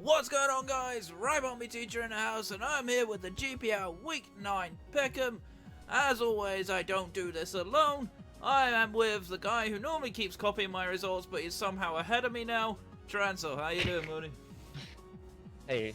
What's going on, guys? Rybomby Teacher in the house, and I'm here with the GPL W9 Pickems. As always, I don't do this alone. I am with the guy who normally keeps copying my results, but he's somehow ahead of me now. Trancel, how you doing, buddy? Hey.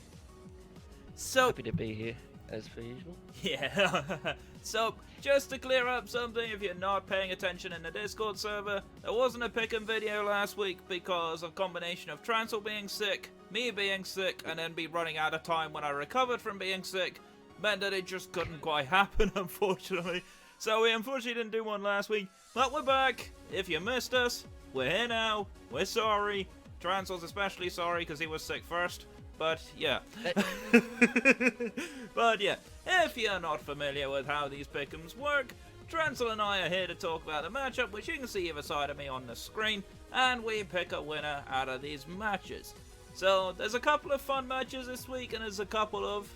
So happy to be here, as per usual. Yeah. So, just to clear up something, if you're not paying attention in the Discord server, there wasn't a Pickem video last week because of a combination of Trancel being sick, me being sick, and then me running out of time when I recovered from being sick, meant that it just couldn't quite happen, unfortunately. So we unfortunately didn't do one last week, but we're back. If you missed us, we're here now. We're sorry. Trancel's especially sorry because he was sick first. But yeah. But yeah, if you're not familiar with how these Pickems work, Trancel and I are here to talk about the matchup, which you can see either side of me on the screen, and we pick a winner out of these matches. So there's a couple of fun matches this week, and there's a couple of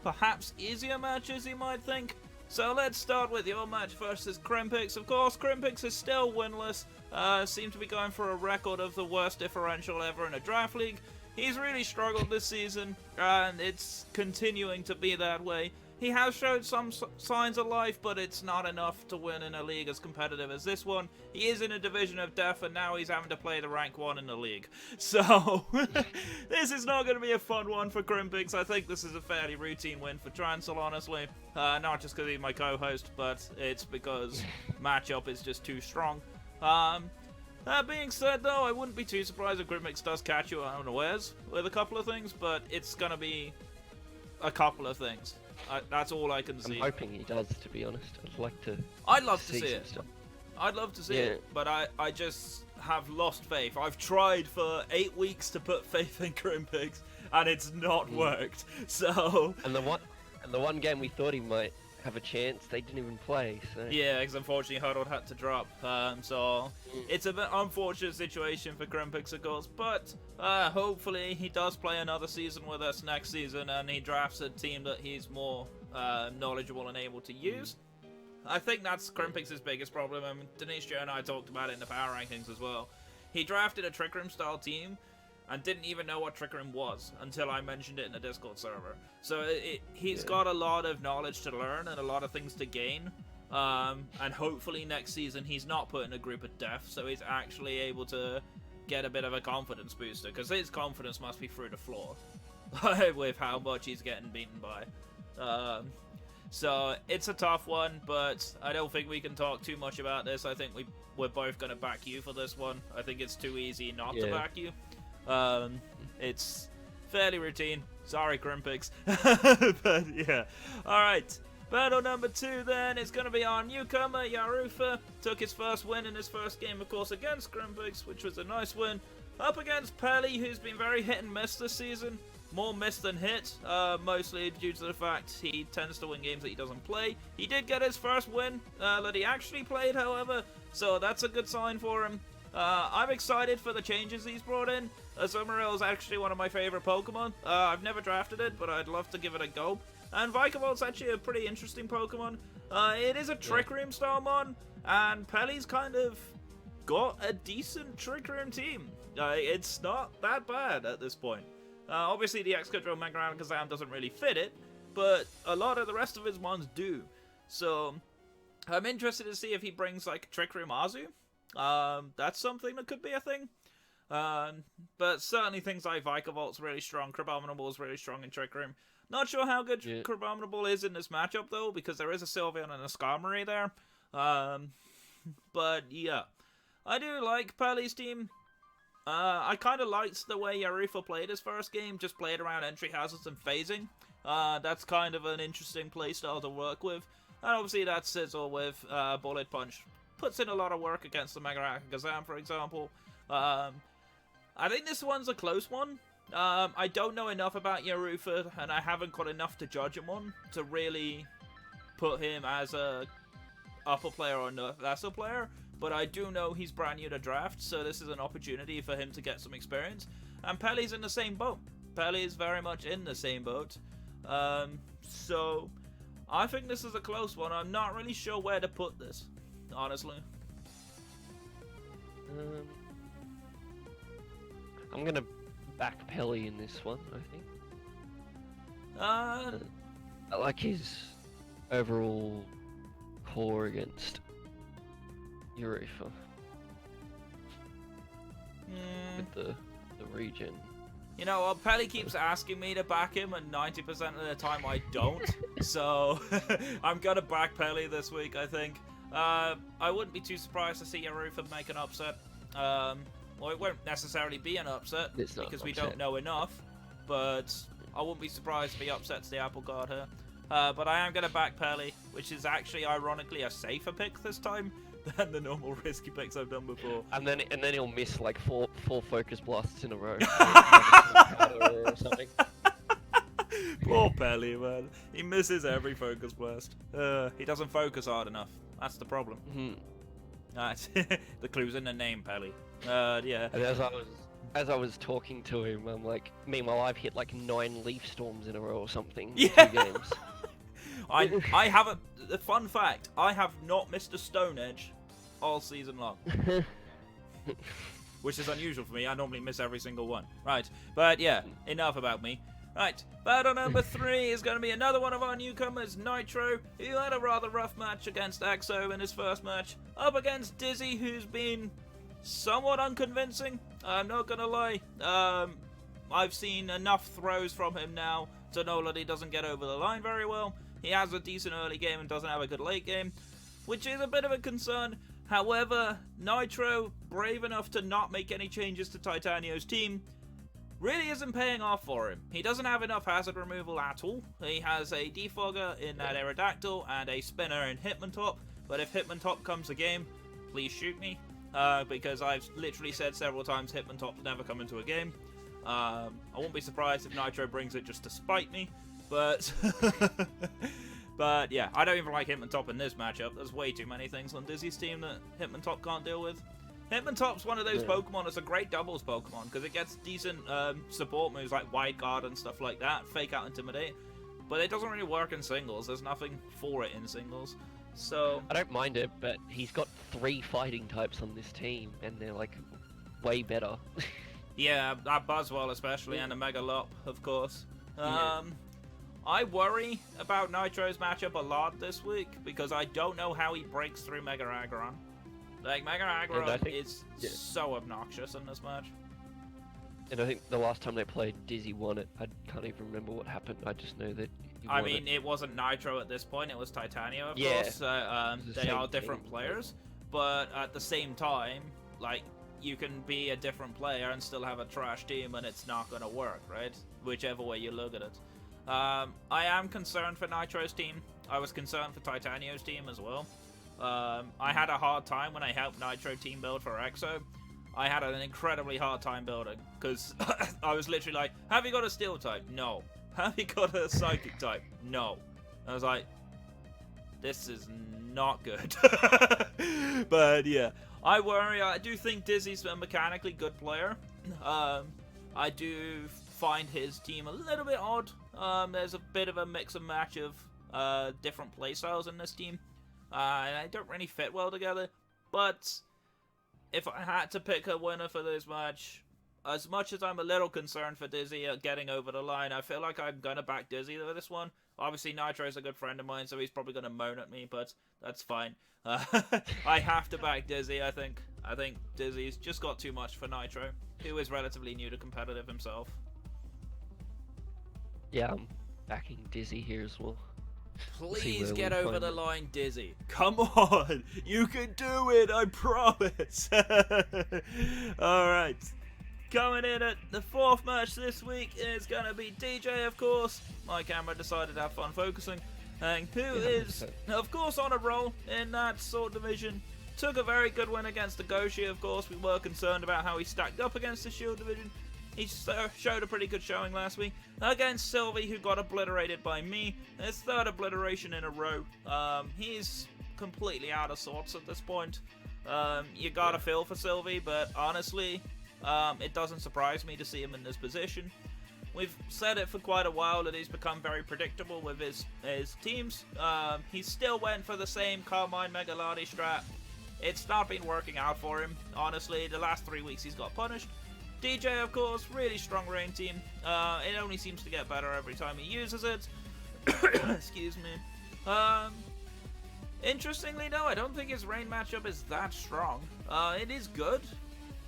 perhaps easier matches you might think. So let's start with your match versus Krimpix. Of course, Krimpix is still winless, seems to be going for a record of the worst differential ever in a draft league. He's really struggled this season, and it's continuing to be that way. He has showed some signs of life, but it's not enough to win in a league as competitive as this one. He is in a division of death, and now he's having to play the rank 1 in the league. So, this is not going to be a fun one for Krimpix. I think this is a fairly routine win for Trancel, honestly. Not just because he's my co-host, but it's because matchup is just too strong. That being said, though, I wouldn't be too surprised if Krimpix does catch you unawares with a couple of things, but it's going to be a couple of things. That's all I can see. I'm hoping he does, to be honest. I'd love to see it. Stuff. I'd love to see it, but I just have lost faith. I've tried for 8 weeks to put faith in Krimpix, and it's not worked. So. And the one game we thought he might have a chance, they didn't even play. So. Yeah, because unfortunately Huddled had to drop. So it's a bit unfortunate situation for Krimpix, of course. But hopefully he does play another season with us next season, and he drafts a team that he's more knowledgeable and able to use. I think that's Krimpix's biggest problem. I mean, Denisha and I talked about it in the power rankings as well. He drafted a Trick Room style team and didn't even know what Trick Room was until I mentioned it in the Discord server. So he's got a lot of knowledge to learn and a lot of things to gain. And hopefully next season he's not put in a group of death, so he's actually able to get a bit of a confidence booster, because his confidence must be through the floor with how much he's getting beaten by. So it's a tough one, but I don't think we can talk too much about this. I think we're both going to back you for this one. I think it's too easy not to back you. It's fairly routine. Sorry, Krimpix. But yeah. Alright. Battle number 2 then is going to be our newcomer, Yarufa. Took his first win in his first game, of course, against Krimpix, which was a nice win. Up against Pelly, who's been very hit and miss this season. More miss than hit, mostly due to the fact he tends to win games that he doesn't play. He did get his first win that he actually played, however, so that's a good sign for him. I'm excited for the changes he's brought in. Azumarill is actually one of my favorite Pokemon. I've never drafted it, but I'd love to give it a go. And Vicavolt's actually a pretty interesting Pokemon. It is a Trick Room style mon, and Pelly's kind of got a decent Trick Room team. It's not that bad at this point. Obviously, the Excadrill, Mega and Kazaam doesn't really fit it, but a lot of the rest of his mons do. So, I'm interested to see if he brings, like, Trick Room Azu. That's something that could be a thing. But certainly things like Vicavolt's really strong, Crabominable's really strong in Trick Room. Not sure how good Crabominable is in this matchup, though, because there is a Sylveon and a Skarmory there. But, yeah. I do like Pelly's team. I kind of liked the way Yarufa played his first game, just played around entry hazards and phasing. That's kind of an interesting playstyle to work with. And obviously that Sizzle with Bullet Punch puts in a lot of work against the Mega and Kazaam, for example. I think this one's a close one. I don't know enough about Yarufa, and I haven't got enough to judge him on to really put him as a upper player or a lesser player. But I do know he's brand new to draft, so this is an opportunity for him to get some experience. And Pelly's in the same boat. Pelly's very much in the same boat. So I think this is a close one. I'm not really sure where to put this, honestly. I'm gonna back Pelly in this one, I think. Uh, I like his overall core against Europa with the regen. You know, well, Pelly keeps asking me to back him, and 90% of the time I don't. So, I'm gonna back Pelly this week, I think. I wouldn't be too surprised to see Europa make an upset. Well, it won't necessarily be an upset, because we don't know enough. But I wouldn't be surprised if he upsets the Apple Guard here. But I am gonna back Pelly, which is actually, ironically, a safer pick this time than the normal risky picks I've done before. And then he'll miss like four focus blasts in a row. Or something. Poor Pelly, man. He misses every focus blast. He doesn't focus hard enough. That's the problem. The clue's in the name, Pelly. Yeah. And as I was talking to him, I'm like, meanwhile I've hit like 9 leaf storms in a row or something. Yeah. 2 games. I haven't. The fun fact: I have not missed a Stone Edge all season long, which is unusual for me. I normally miss every single one. Right, but yeah, enough about me. Right, battle number 3 is going to be another one of our newcomers, Nitro, who had a rather rough match against Exo in his first match, up against Dizzy, who's been somewhat unconvincing. I'm not going to lie. I've seen enough throws from him now to know that he doesn't get over the line very well. He has a decent early game and doesn't have a good late game, which is a bit of a concern. However, Nitro, brave enough to not make any changes to Titanio's team, really isn't paying off for him. He doesn't have enough hazard removal at all. He has a defogger in that Aerodactyl and a spinner in Hitmontop, but if Hitmontop comes a game, please shoot me, because I've literally said several times Hitmontop's never come into a game. I won't be surprised if Nitro brings it just to spite me, but but yeah, I don't even like Hitmontop in this matchup. There's way too many things on Dizzy's team that Hitmontop can't deal with. Hitmontop's one of those Pokemon that's a great doubles Pokemon, because it gets decent support moves like Wide Guard and stuff like that, Fake Out, Intimidate, but it doesn't really work in singles. There's nothing for it in singles. So I don't mind it, but he's got 3 fighting types on this team, and they're like way better. Yeah, that Buzzwole especially, and a Megalop, of course. Yeah. I worry about Nitro's matchup a lot this week, because I don't know how he breaks through Mega Aggron. Like, Mega Aggron is so obnoxious in this match. And I think the last time they played, Dizzy won it. I can't even remember what happened. I just know that I mean, it wasn't Nitro at this point, it was Titanio, of course. They are different players, but at the same time, like, you can be a different player and still have a trash team, and it's not going to work, right? Whichever way you look at it. I am concerned for Nitro's team. I was concerned for Titanio's team as well. I had a hard time when I helped Nitro team build for Exo. I had an incredibly hard time building, because I was literally like, have you got a Steel type? No. Have you got a Psychic type? No. I was like, this is not good. But yeah, I worry. I do think Dizzy's a mechanically good player. I do find his team a little bit odd. There's a bit of a mix and match of different playstyles in this team. And they don't really fit well together. But if I had to pick a winner for this match, as much as I'm a little concerned for Dizzy getting over the line, I feel like I'm going to back Dizzy for this one. Obviously, Nitro's a good friend of mine, so he's probably going to moan at me, but that's fine. I have to back Dizzy, I think. I think Dizzy's just got too much for Nitro, who is relatively new to competitive himself. Yeah, I'm backing Dizzy here as well. Please get over the line, Dizzy. Come on! You can do it, I promise! Alright. Coming in at the 4th match this week is going to be DJ, of course. My camera decided to have fun focusing. And who is, of course, on a roll in that Sword Division. Took a very good win against the Goshi, of course. We were concerned about how he stacked up against the Shield Division. He showed a pretty good showing last week against Sylvie, who got obliterated by me. His 3rd obliteration in a row. He's completely out of sorts at this point. You gotta feel for Sylvie, but honestly, it doesn't surprise me to see him in this position. We've said it for quite a while that he's become very predictable with his teams. He still went for the same Carmine Megalati strat. It's not been working out for him, honestly. The last 3 weeks he's got punished. DJ, of course, really strong rain team. It only seems to get better every time he uses it. Excuse me. Interestingly, no, I don't think his rain matchup is that strong. It is good,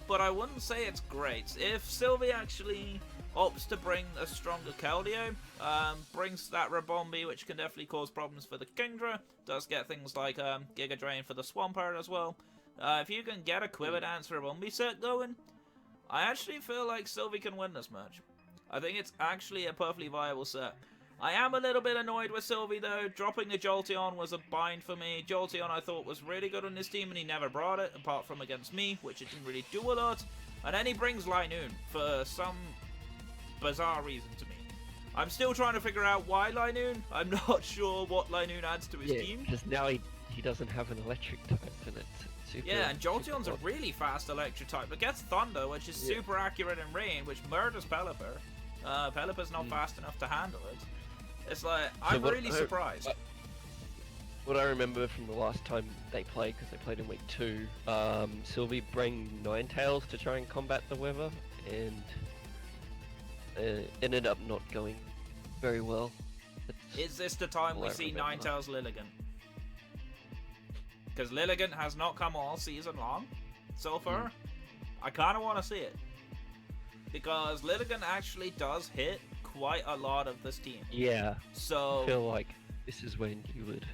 but I wouldn't say it's great. If Sylvie actually opts to bring a stronger Keldeo, brings that Rabombi, which can definitely cause problems for the Kingdra, does get things like Giga Drain for the Swampert as well. If you can get a Quiver Dance Rabombi set going, I actually feel like Sylvie can win this match. I think it's actually a perfectly viable set. I am a little bit annoyed with Sylvie though. Dropping the Jolteon was a bind for me. Jolteon I thought was really good on his team and he never brought it, apart from against me, which it didn't really do a lot. And then he brings Linoon for some bizarre reason to me. I'm still trying to figure out why Linoon. I'm not sure what Linoon adds to his team. Because now he doesn't have an electric type in it. And Jolteon's a really fast electric type. It gets Thunder, which is super accurate in rain, which murders Pelipper. Pelipper's not fast enough to handle it. It's like, I'm really surprised. What I remember from the last time they played, because they played in week 2, Sylvie bring Ninetales to try and combat the weather, and it ended up not going very well. Is this the time we see Ninetales Lilligant? Because Lilligant has not come all season long so far. I kind of want to see it. Because Lilligant actually does hit quite a lot of this team. Yeah. So I feel like this is when you would.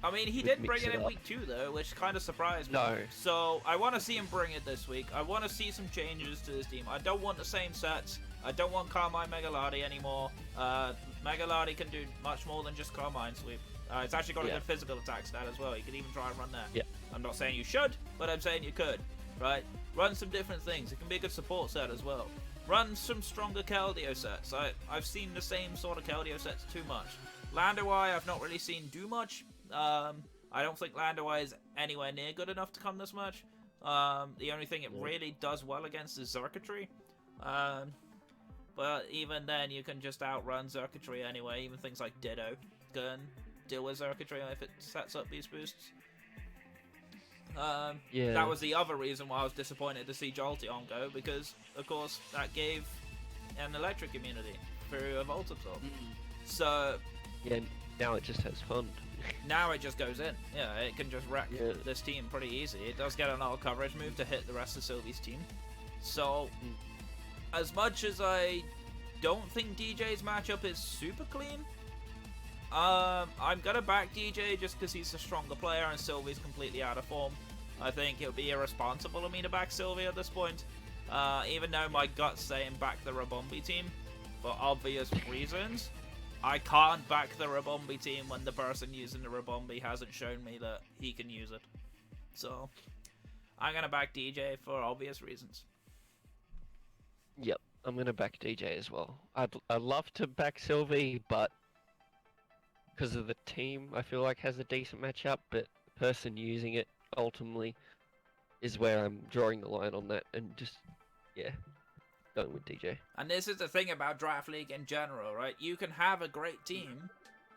I mean, he did bring it in week 2 though, which kind of surprised me. No. So I want to see him bring it this week. I want to see some changes to his team. I don't want the same sets. I don't want Carmine Megaladi anymore. Megaladi can do much more than just Carmine Sweep. It's actually got a good physical attack stat as well. You can even try and run that. Yeah. I'm not saying you should, but I'm saying you could. Right? Run some different things. It can be a good support set as well. Run some stronger Keldeo sets. I've seen the same sort of Keldeo sets too much. Landawai I've not really seen do much. I don't think Landawai is anywhere near good enough to come this much. The only thing it really does well against is Xurkitree. But even then, you can just outrun Xurkitree anyway. Even things like Ditto can deal with Xurkitree if it sets up these boosts. That was the other reason why I was disappointed to see Jolteon go, because, of course, that gave an electric immunity through a Volt Absorb. So... yeah, now it just has fun. Now it just goes in. Yeah, it can just wreck this team pretty easy. It does get an all coverage move to hit the rest of Sylvie's team. So, as much as I don't think DJ's matchup is super clean, I'm gonna back DJ just because he's a stronger player and Sylvie's completely out of form. I think it would be irresponsible of me to back Sylvie at this point, even though my gut's saying back the Rabombi team for obvious reasons. I can't back the Rabombi team when the person using the Rabombi hasn't shown me that he can use it. So, I'm gonna back DJ for obvious reasons. Yep, I'm gonna back DJ as well. I'd love to back Sylvie, but because of the team, I feel like has a decent matchup, but the person using it ultimately is where I'm drawing the line on that, and just, going with DJ. And this is the thing about Draft League in general, right? You can have a great team,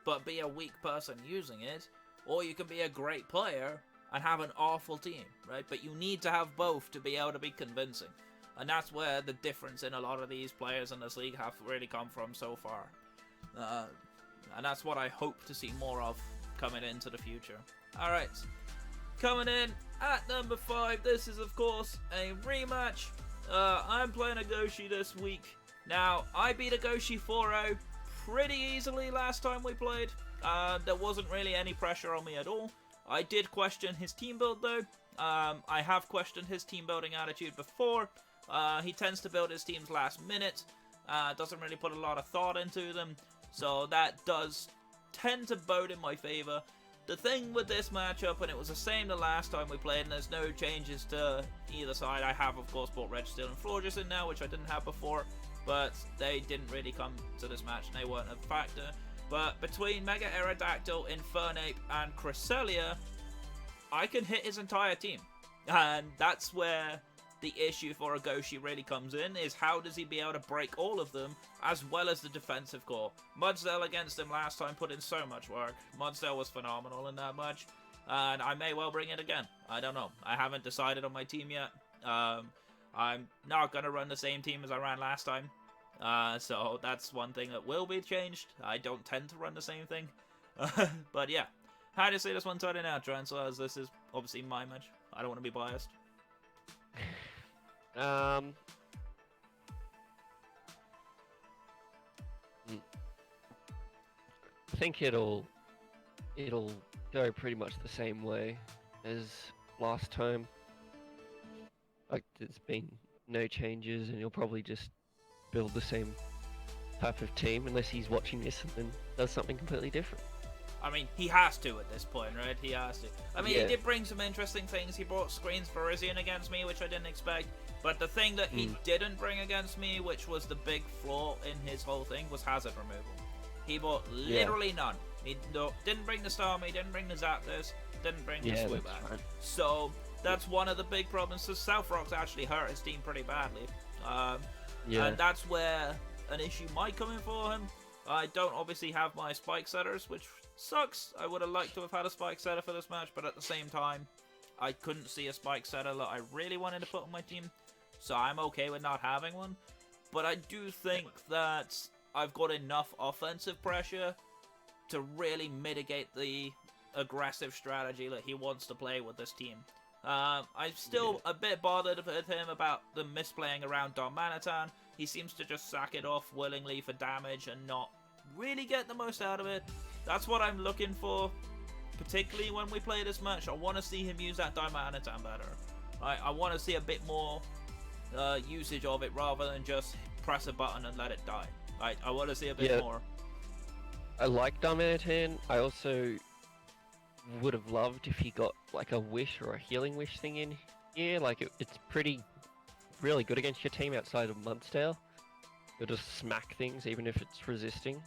but be a weak person using it, or you can be a great player and have an awful team, right? But you need to have both to be able to be convincing. And that's where the difference in a lot of these players in this league have really come from so far. And that's what I hope to see more of coming into the future. Alright, coming in at number 5, this is of course a rematch. I'm playing Agoshi this week. Now, I beat Agoshi 4-0 pretty easily last time we played. There wasn't really any pressure on me at all. I did question his team build though. I have questioned his team building attitude before. He tends to build his teams last minute. Doesn't really put a lot of thought into them. So that does tend to bode in my favor. The thing with this matchup, and it was the same the last time we played, and there's no changes to either side. I have, of course, brought Registeel and Florges in now, which I didn't have before, but they didn't really come to this match, and they weren't a factor. But between Mega Aerodactyl, Infernape, and Cresselia, I can hit his entire team. And that's where the issue for Agoshi really comes in, is how does he be able to break all of them, as well as the defensive core. Mudsdale against him last time put in so much work. Mudsdale was phenomenal in that match, and I may well bring it again. I don't know. I haven't decided on my team yet. I I'm not going to run the same team as I ran last time. So that's one thing that will be changed. I don't tend to run the same thing. But yeah. How do you see this one turning out, Trancel, as this is obviously my match? I don't want to be biased. I think it'll go pretty much the same way as last time. Like, there's been no changes, and he'll probably just build the same type of team unless he's watching this and then does something completely different. I mean, he has to at this point, right? He has to. I mean, he did bring some interesting things. He brought screens for Parisian against me, which I didn't expect. But the thing that he didn't bring against me, which was the big flaw in his whole thing, was hazard removal. He brought literally none. He didn't bring the Starmie, didn't bring the Zapdos, didn't bring the Swoopback. Right. So that's one of the big problems. So South Rock's actually hurt his team pretty badly. And that's where an issue might come in for him. I don't obviously have my spike setters, which sucks. I would have liked to have had a spike setter for this match, but at the same time, I couldn't see a spike setter that I really wanted to put on my team, so I'm okay with not having one. But I do think that I've got enough offensive pressure to really mitigate the aggressive strategy that he wants to play with this team. I'm still a bit bothered with him about the misplaying around Darmanitan. He seems to just sack it off willingly for damage and not really get the most out of it. That's what I'm looking for, particularly when we play this match. I want to see him use that Darmanitan better. I want to see a bit more usage of it rather than just press a button and let it die. I want to see a bit more. I like Darmanitan. I also would have loved if he got like a wish or a healing wish thing in here. Like it's really good against your team outside of Mudsdale. It'll just smack things even if it's resisting.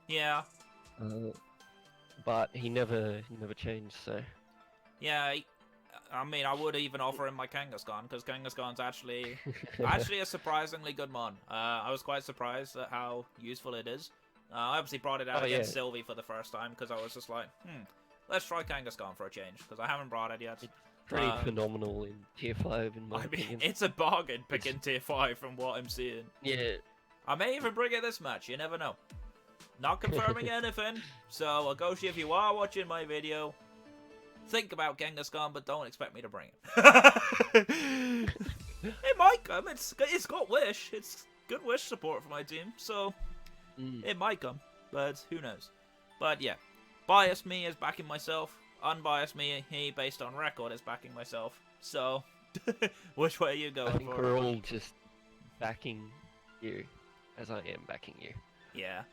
Yeah. But he never changed, so. Yeah, I mean, I would even offer him my Kangaskhan, because Kangaskhan's actually a surprisingly good mon. I was quite surprised at how useful it is. I obviously brought it out against Sylvie for the first time, because I was just like, let's try Kangaskhan for a change, because I haven't brought it yet. It's pretty phenomenal in Tier 5 in my opinion. It's a bargain picking Tier 5 from what I'm seeing. Yeah. I may even bring it this match, you never know. Not confirming anything, so Agoshi, if you are watching my video, think about Kangaskhan, but don't expect me to bring it. It might come. It's got wish. It's good wish support for my team, so it might come, but who knows. But yeah, biased me is backing myself. Unbiased me, he based on record is backing myself. So, which way are you going? I think we're all just backing you, as I am backing you. Yeah.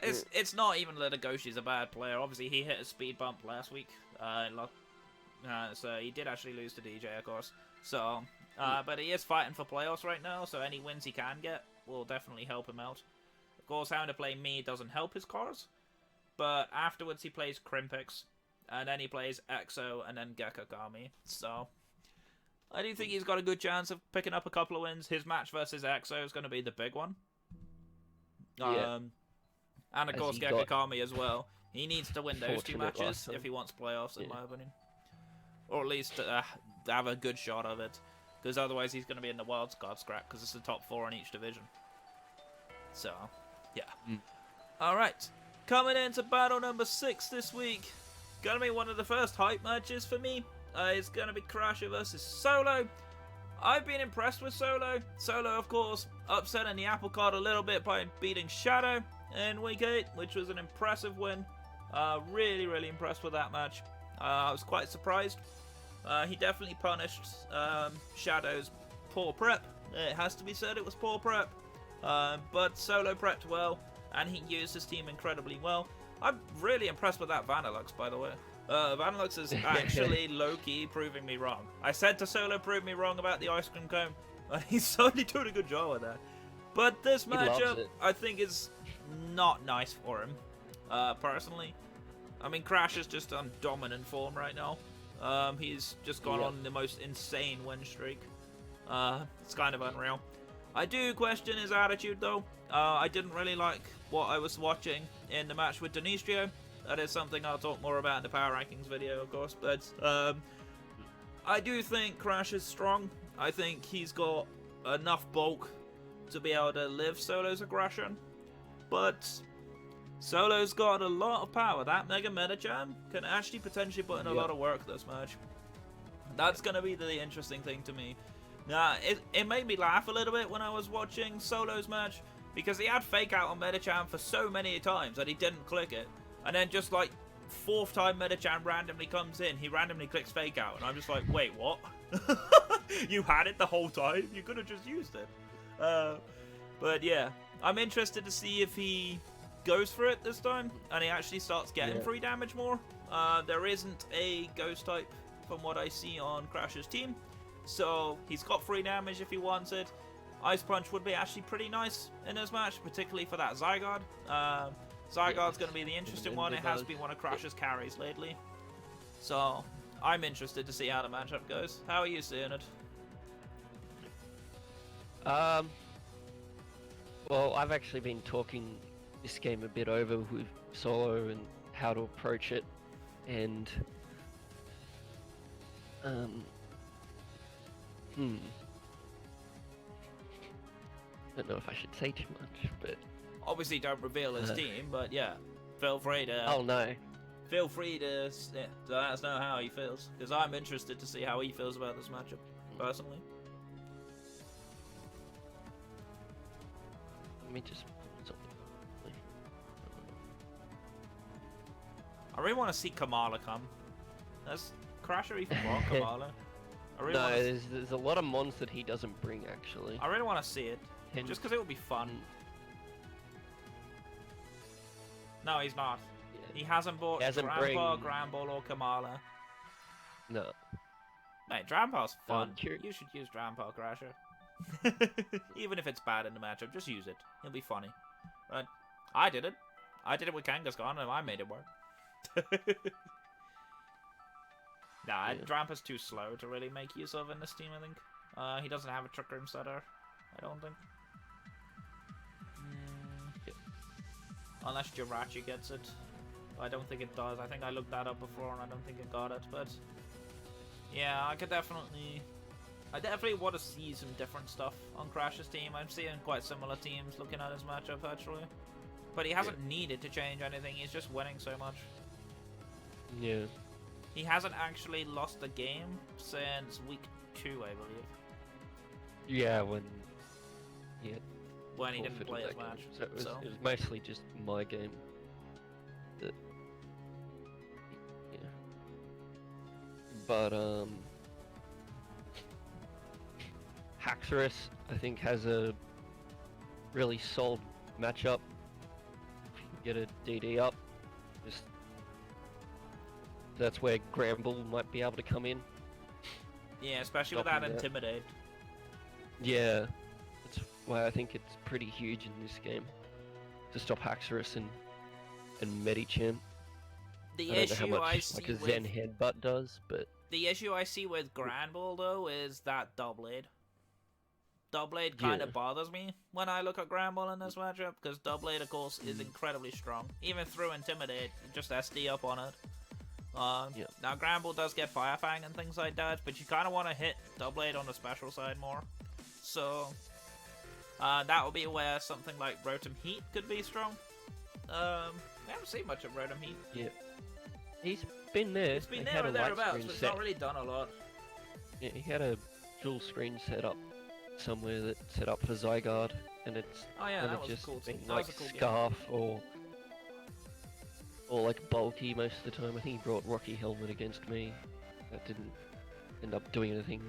It's not even that Agoshi's a bad player. Obviously, he hit a speed bump last week. So he did actually lose to DJ, of course. So, but he is fighting for playoffs right now, so any wins he can get will definitely help him out. Of course, having to play me doesn't help his cause, but afterwards he plays Krimpix, and then he plays EXO, and then Kirkuk Army. So, I do think he's got a good chance of picking up a couple of wins. His match versus EXO is going to be the big one. And of course, Kirkuk Army as well. He needs to win those two matches if he wants playoffs, in my opinion. Or at least have a good shot of it. Because otherwise he's going to be in the wildcard scrap, because it's the top 4 in each division. So, yeah. Alright, coming into battle number 6 this week. Going to be one of the first hype matches for me. It's going to be Crasher versus Solo. I've been impressed with Solo. Solo, of course, upsetting the apple cart a little bit by beating Shadow in Week 8, which was an impressive win. Really, really impressed with that match. I was quite surprised. He definitely punished Shadow's poor prep. It has to be said it was poor prep. But Solo prepped well, and he used his team incredibly well. I'm really impressed with that Vanilluxe, by the way. Vanilluxe is actually low-key proving me wrong. I said to Solo, prove me wrong about the ice cream cone, and he's certainly doing a good job with that. But this matchup, I think, is not nice for him, personally. I mean, Crash is just on dominant form right now. He's just gone on the most insane win streak. It's kind of unreal. I do question his attitude, though. I didn't really like what I was watching in the match with Denistrio. That is something I'll talk more about in the Power Rankings video, of course. But I do think Crash is strong. I think he's got enough bulk to be able to live Solo's aggression. But Solo's got a lot of power. That Mega Medicham can actually potentially put in a lot of work this match. That's going to be the interesting thing to me. Now, it made me laugh a little bit when I was watching Solo's match, because he had Fake Out on Medicham for so many times that he didn't click it. And then just like, fourth time Medicham randomly comes in, he randomly clicks Fake Out. And I'm just like, wait, what? You had it the whole time? You could have just used it. But yeah, I'm interested to see if he goes for it this time, and he actually starts getting free damage more. There isn't a ghost type from what I see on Crash's team, so he's got free damage if he wants it. Ice Punch would be actually pretty nice in this match, particularly for that Zygarde. Zygarde's going to be the interesting one. It has been one of Crash's carries lately, so I'm interested to see how the matchup goes. How are you seeing it? Well, I've actually been talking this game a bit over with Solo and how to approach it, and I don't know if I should say too much, but Obviously don't reveal his team, but yeah, feel free to oh no, feel free to let us know how he feels, because I'm interested to see how he feels about this matchup personally. let me just something. I really want to see Kamala come. Does Crasher even want Kamala? I really No, wanna there's a lot of mons that he doesn't bring actually. I really want to see it, just because it would be fun. No, he's not. Yeah. He hasn't bought Grandpa, Granball, or Kamala. No. Mate, Drampal's fun. You should use Drampal, Crasher. Even if it's bad in the matchup, just use it. It'll be funny. Right? I did it. I did it with Kangaskhan, and I made it work. Nah, Drampa's too slow to really make use of in this team, I think. He doesn't have a Trick Room setter, I don't think. Unless Jirachi gets it. I don't think it does. I think I looked that up before and I don't think it got it, but yeah, I definitely want to see some different stuff on Crash's team. I'm seeing quite similar teams looking at his matchup actually. But he hasn't needed to change anything, he's just winning so much. Yeah. He hasn't actually lost a game since week 2, I believe. Yeah, when he didn't play his match. So it was mostly just my game. But Haxorus, I think, has a really solid matchup. If you can get a DD up, that's where Gramble might be able to come in. Yeah, especially with that Intimidate. Yeah. Why I think it's pretty huge in this game to stop Haxorus and Medicham. The issue I see like a Zen Headbutt does, but the issue I see with Granbull though is that Doublade. Doublade kind of bothers me when I look at Granbull in this matchup, because Doublade of course is incredibly strong. Even through Intimidate, just SD up on it. Now Granbull does get Fire Fang and things like that, but you kind of want to hit Doublade on the special side more. So that would be where something like Rotom Heat could be strong. I haven't seen much of Rotom Heat. Yeah. He's been there. He's been there or thereabouts, but it's not really done a lot. Yeah, he had a dual screen set up somewhere that set up for Zygarde, and it's that was just a cool thing. like Scarf or like bulky most of the time. I think he brought Rocky Helmet against me. That didn't end up doing anything,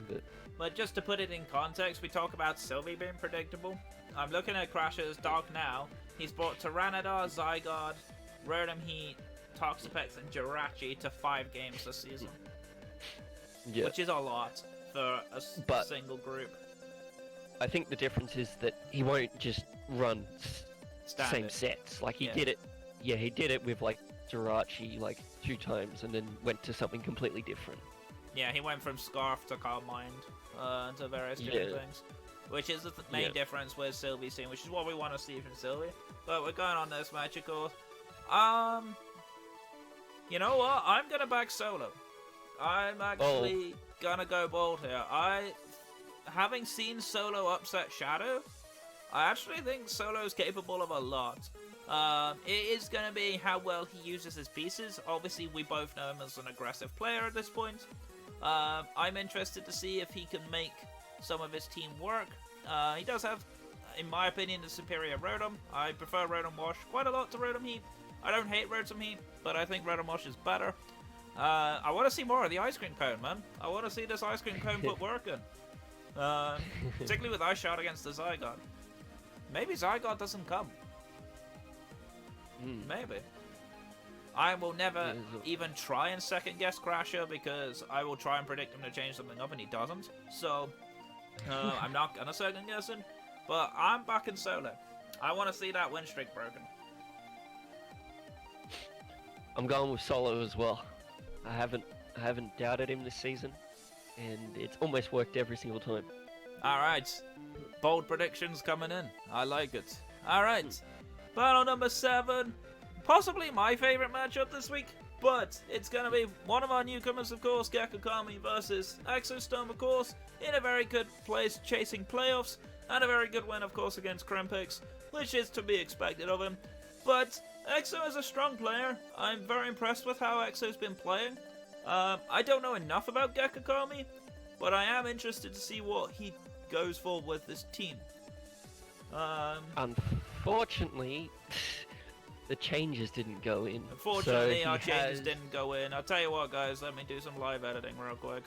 But just to put it in context, we talk about Sylvie being predictable. I'm looking at Crasher's Dark now. He's brought Tyranitar, Zygarde, Rotom Heat, Toxapex, and Jirachi to 5 games this season. Yeah. Which is a lot for a single group. I think the difference is that he won't just run same sets. Like he did it. Yeah, he did it with like Jirachi like 2 times and then went to something completely different. Yeah, he went from Scarf to Calm Mind to various different things. Which is the main difference with Sylvie's team, which is what we want to see from Sylvie. But we're going on this match, of course. You know what? I'm going to back Solo. I'm actually gonna go bold here. Having seen Solo upset Shadow, I actually think Solo's capable of a lot. It is going to be how well he uses his pieces. Obviously, we both know him as an aggressive player at this point. I'm interested to see if he can make some of his team work. He does have, in my opinion, the superior Rotom. I prefer Rotom Wash quite a lot to Rotom Heat. I don't hate Rotom Heat, but I think Rotom Wash is better. I want to see more of the Ice Cream Cone, man. I want to see this Ice Cream Cone put work in. Particularly with Ice Shard against the Zygarde. Maybe Zygarde doesn't come. Maybe. I will never even try and second guess Crasher because I will try and predict him to change something up and he doesn't. So, I'm not gonna second guess him. But I'm backing Solo. I want to see that win streak broken. I'm going with Solo as well. I haven't doubted him this season, and it's almost worked every single time. Alright. Bold predictions coming in. I like it. Alright. Battle number 7. Possibly my favourite matchup this week, but it's going to be one of our newcomers, of course, Kirkuk Army versus Exostorm, of course, in a very good place chasing playoffs, and a very good win, of course, against Krimpix, which is to be expected of him. But Exo is a strong player. I'm very impressed with how Exo's been playing. I don't know enough about Kirkuk Army, but I am interested to see what he goes for with this team. Unfortunately, the changes didn't go in. Unfortunately, our changes didn't go in. I'll tell you what, guys, let me do some live editing real quick.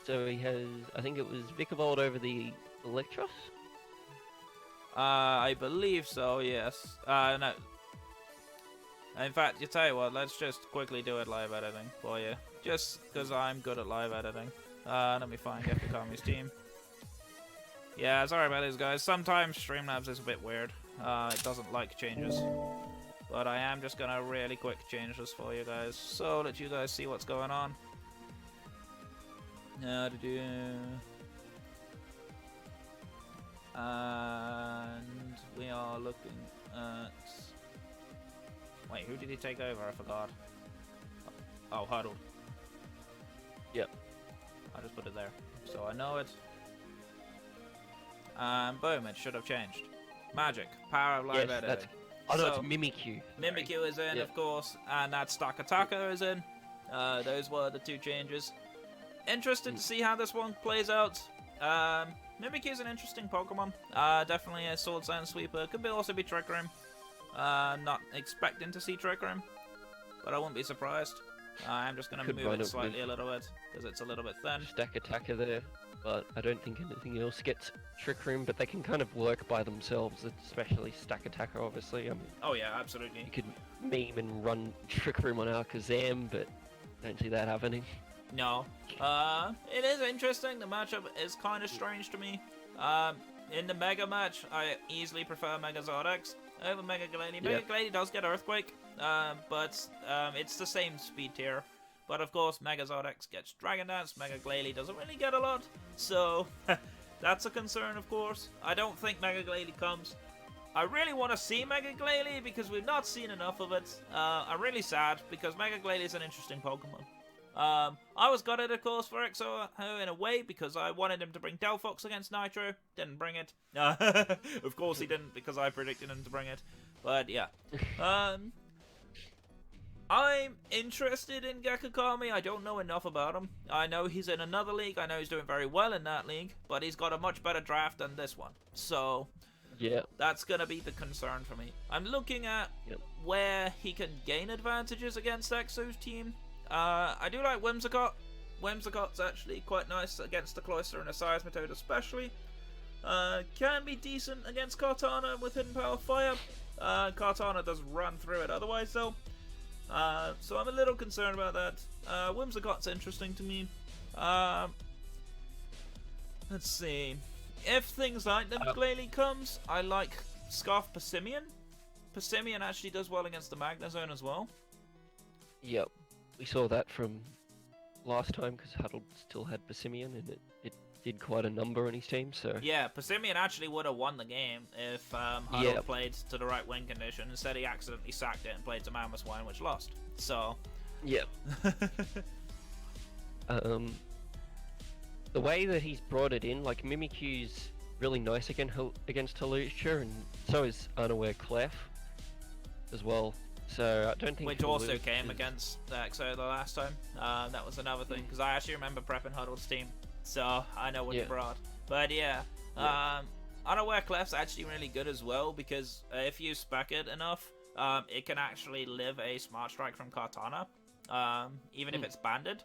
So he has, I think it was Vikavolt over the Electros? I believe so, yes. No. In fact, you tell you what, let's just quickly do it live editing for you. Just because I'm good at live editing. Let me find Kirkuk Army's team. Yeah, sorry about this, guys. Sometimes Streamlabs is a bit weird. It doesn't like changes. But I am just gonna really quick change this for you guys, so that you guys see what's going on. And we are looking at... Wait, who did he take over? I forgot. Oh, Huddled. Yep. I just put it there, so I know it. And boom, it should have changed. Magic, power of live editing. Oh no, it's Mimikyu. Mimikyu is in, of course, and that Stakataka is in. Those were the two changes. Interested to see how this one plays out. Mimikyu is an interesting Pokemon. Definitely a Sword Sign Sweeper. Could also be Trick Room. Not expecting to see Trick Room, but I wouldn't be surprised. I'm just going to move it slightly a little bit, because it's a little bit thin. Stakataka there, but I don't think anything else gets Trick Room, but they can kind of work by themselves, especially Stakataka, obviously. I mean, oh yeah, absolutely. You could meme and run Trick Room on our Kazaam, but don't see that happening. No. It is interesting. The matchup is kind of strange to me. In the Mega match, I easily prefer Megazord X over Mega Glalie. Mega Glalie does get Earthquake, but it's the same speed tier. But of course, Megazord X gets Dragon Dance. Mega Glalie doesn't really get a lot, so that's a concern, of course. I don't think Mega Glalie comes. I really want to see Mega Glalie because we've not seen enough of it. I'm really sad because Mega Glalie is an interesting Pokemon. I was gutted, of course, for EXO in a way because I wanted him to bring Delphox against Nitro. Didn't bring it. Of course he didn't because I predicted him to bring it. But yeah. I'm interested in Kirkuk Army. I don't know enough about him. I know he's in another league. I know he's doing very well in that league. But he's got a much better draft than this one. So yeah, that's going to be the concern for me. I'm looking at where he can gain advantages against EXO's team. I do like Whimsicott. Whimsicott's actually quite nice against the Cloyster and a Seismitoad especially. Can be decent against Kartana with Hidden Power Fire. Kartana does run through it otherwise though. So I'm a little concerned about that. Whimsicott's interesting to me. Let's see. If things like the Glalie comes, I like Scarf Passimian. Passimian actually does well against the Magnezone as well. Yep. We saw that from last time because Huddle still had Passimian and it did quite a number on his team. So yeah, Passimian actually would have won the game if Huddle played to the right win condition. Instead, he accidentally sacked it and played to Mammoth Wine, which lost. So Yeah. The way that he's brought it in, like Mimikyu's really nice against Halucha, and so is Unaware Clef as well. So I don't think. Which also came against EXO the last time. That was another thing, because I actually remember prepping Huddle's team, so I know what he brought. But yeah, Unaware Clef's actually really good as well, because if you spec it enough, it can actually live a Smart Strike from Kartana, even if it's banded.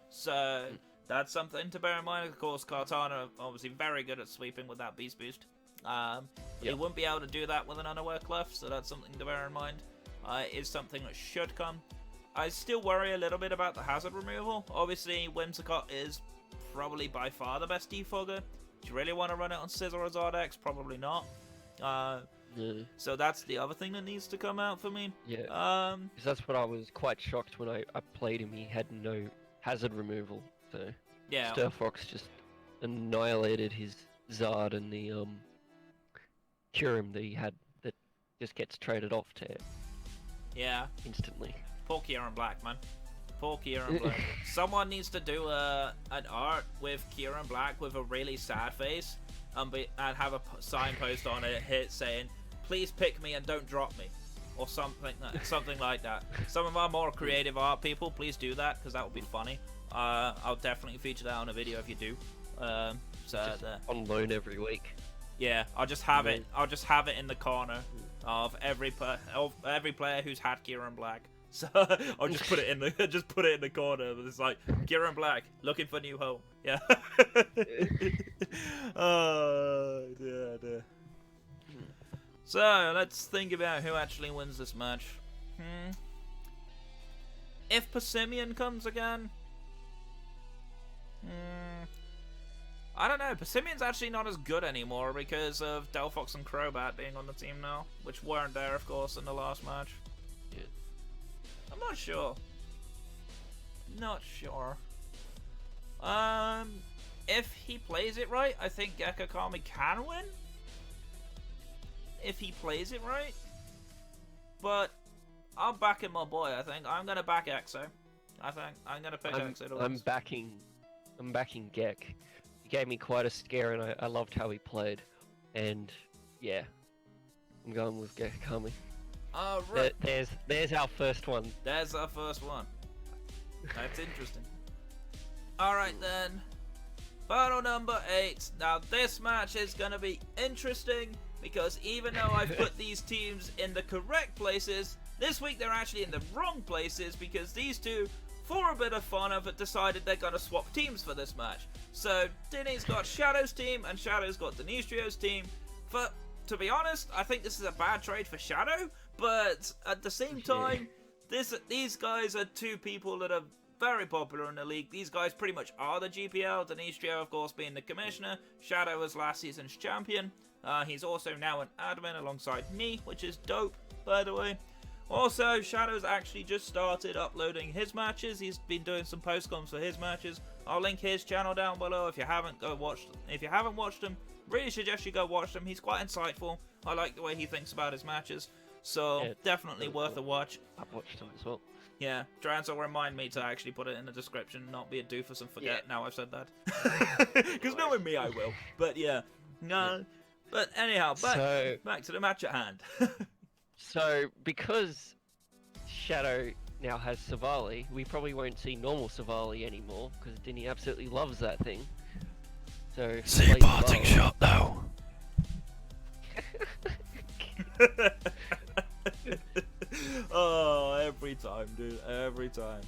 So that's something to bear in mind. Of course, Kartana obviously very good at sweeping with that Beast Boost. He wouldn't be able to do that with an Unaware Clef, so that's something to bear in mind. Is something that should come. I still worry a little bit about the hazard removal. Obviously, Whimsicott is probably by far the best defogger. Do you really want to run it on Scissor or Zardex? Probably not. So that's the other thing that needs to come out for me. Yeah. Because that's what I was quite shocked when I played him. He had no hazard removal. So yeah, Stir Fox just annihilated his Zard and the Curum that he had that just gets traded off to instantly. Poor Kieran Black, man. Poor Kieran Black. Someone needs to do an art with Kieran Black with a really sad face and have a signpost on it saying, "Please pick me and don't drop me," or something like that. Some of our more creative art people, please do that, because that would be funny. I'll definitely feature that on a video if you do. Just on loan every week. Yeah, I'll just have it. I'll just have it in the corner of every player who's had Kieran Black. So I'll just put it in the corner. It's like Kieran Black looking for new home. Yeah. Oh dear. So let's think about who actually wins this match. If Persimmon comes again. I don't know. Persimmon's actually not as good anymore because of Delphox and Crobat being on the team now, which weren't there, of course, in the last match. Yeah. I'm not sure. If he plays it right, I think Kirkuk Army can win. If he plays it right. But I'm backing my boy, I think. I'm going to back EXO. I think I'm going to pick EXO to win. I'm backing Gek. He gave me quite a scare, and I loved how he played. And yeah, I'm going with Kirkuk Army. Right. There's our first one. There's our first one. That's interesting. Alright then. Battle number 8. Now this match is going to be interesting because even though I've put these teams in the correct places, this week they're actually in the wrong places because these two, for a bit of fun, have decided they're going to swap teams for this match. So Dinny's got Shadow's team and Shadow's got Denistrio's team. To be honest, I think this is a bad trade for Shadow, but at the same time, these guys are two people that are very popular in the league. These guys pretty much are the GPL. Denistrio, of course, being the commissioner. Shadow was last season's champion. He's also now an admin alongside me, which is dope, by the way. Also, Shadow's actually just started uploading his matches. He's been doing some postcoms for his matches. I'll link his channel down below if you haven't watched them. Really suggest you go watch them. He's quite insightful. I like the way he thinks about his matches. So yeah, definitely worth a watch. I've watched them as well. Yeah, Trancel, remind me to actually put it in the description, not be a doofus and forget now I've said that. Because knowing me, I will. But yeah, no. Yeah. But anyhow, back to the match at hand. So, because Shadow now has Savali, we probably won't see normal Savali anymore, because Dinny absolutely loves that thing. So, see a parting shot though. Oh, every time, dude. Every time.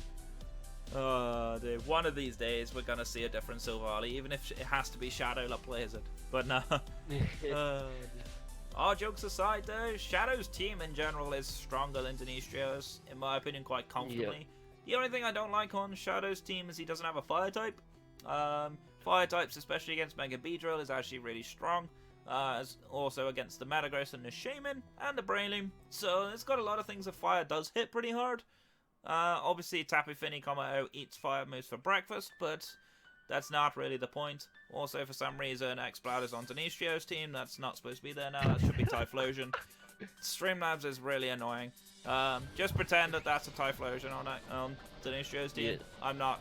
Oh, dude. One of these days, we're going to see a different Silvally, even if it has to be Shadow that plays it. But no. All jokes aside, though, Shadow's team in general is stronger than Denistrio's, in my opinion, quite comfortably. Yep. The only thing I don't like on Shadow's team is he doesn't have a fire type. Fire types, especially against Mega Beedrill, is actually really strong. Also against the Metagross and the Shaman and the Breloom. So it's got a lot of things that fire does hit pretty hard. Obviously, Tapu Fini Komodo eats fire moves for breakfast, but that's not really the point. Also, for some reason, Exploud is on Denistrio's team. That's not supposed to be there now. That should be Typhlosion. Streamlabs is really annoying. Just pretend that that's a Typhlosion on Denistrio's team. Yeah. I'm not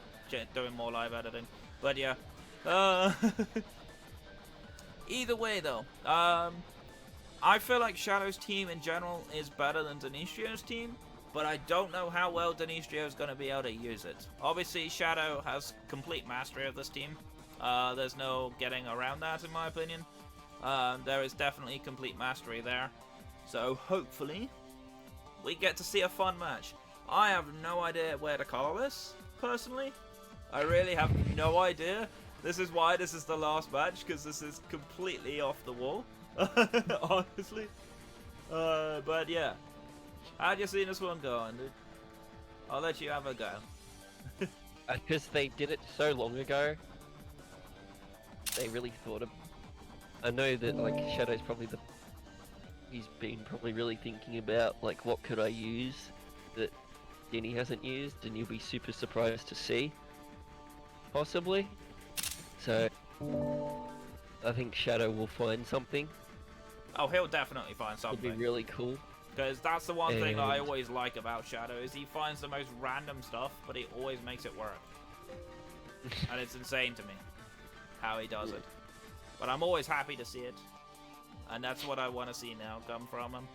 doing more live editing. But yeah. Either way though, I feel like Shadow's team in general is better than Denistrio's team, but I don't know how well Denistrio's going to be able to use it. Obviously, Shadow has complete mastery of this team. There's no getting around that, in my opinion. There is definitely complete mastery there. So, hopefully, we get to see a fun match. I have no idea where to call this, personally. I really have no idea. This is why this is the last match, because this is completely off the wall. Honestly. But yeah. How'd you see this one going, dude? I'll let you have a go. Because they did it so long ago, they really thought of... I know that, like, Shadow's probably he's been probably really thinking about, like, what could I use that Denny hasn't used, and you'll be super surprised to see. Possibly. So, I think Shadow will find something. Oh, he'll definitely find something. It'd be really cool. Because that's the one thing that I And- always like about Shadow, is he finds the most random stuff, but he always makes it work. And it's insane to me how he does it. But I'm always happy to see it. And that's what I want to see now come from him.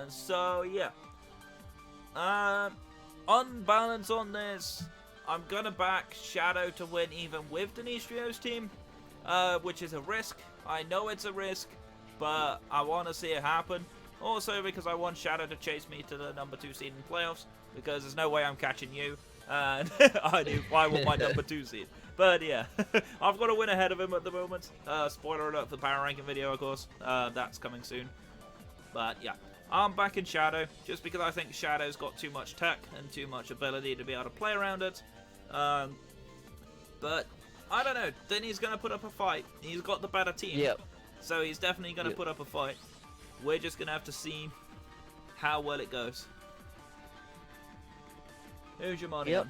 So, yeah. Unbalance on this. I'm going to back Shadow to win even with Denistrio's team. Which is a risk. I know it's a risk. But I want to see it happen. Also because I want Shadow to chase me to the number 2 seed in playoffs. Because there's no way I'm catching you. And I want my number 2 seed. But yeah, I've got to win ahead of him at the moment. Spoiler alert for the power ranking video, of course. That's coming soon. But yeah, I'm back in Shadow. Just because I think Shadow's got too much tech and too much ability to be able to play around it. But I don't know. Then he's going to put up a fight. He's got the better team. Yep. So he's definitely going to put up a fight. We're just going to have to see how well it goes. Who's your money Yep.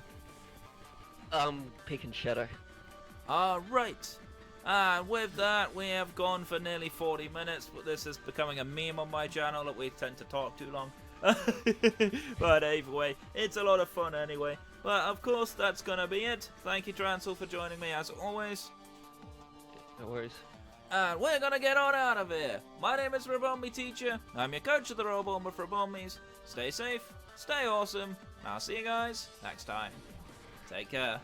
on? Picking Shadow. Alright. And with that, we have gone for nearly 40 minutes, but this is becoming a meme on my channel that we tend to talk too long. But either way, it's a lot of fun anyway. But of course, that's going to be it. Thank you, Trancel, for joining me as always. No worries. And we're going to get on out of here. My name is Rabombi Teacher. I'm your coach of the Robomb with Rabombis. Stay safe, stay awesome, and I'll see you guys next time. Take care.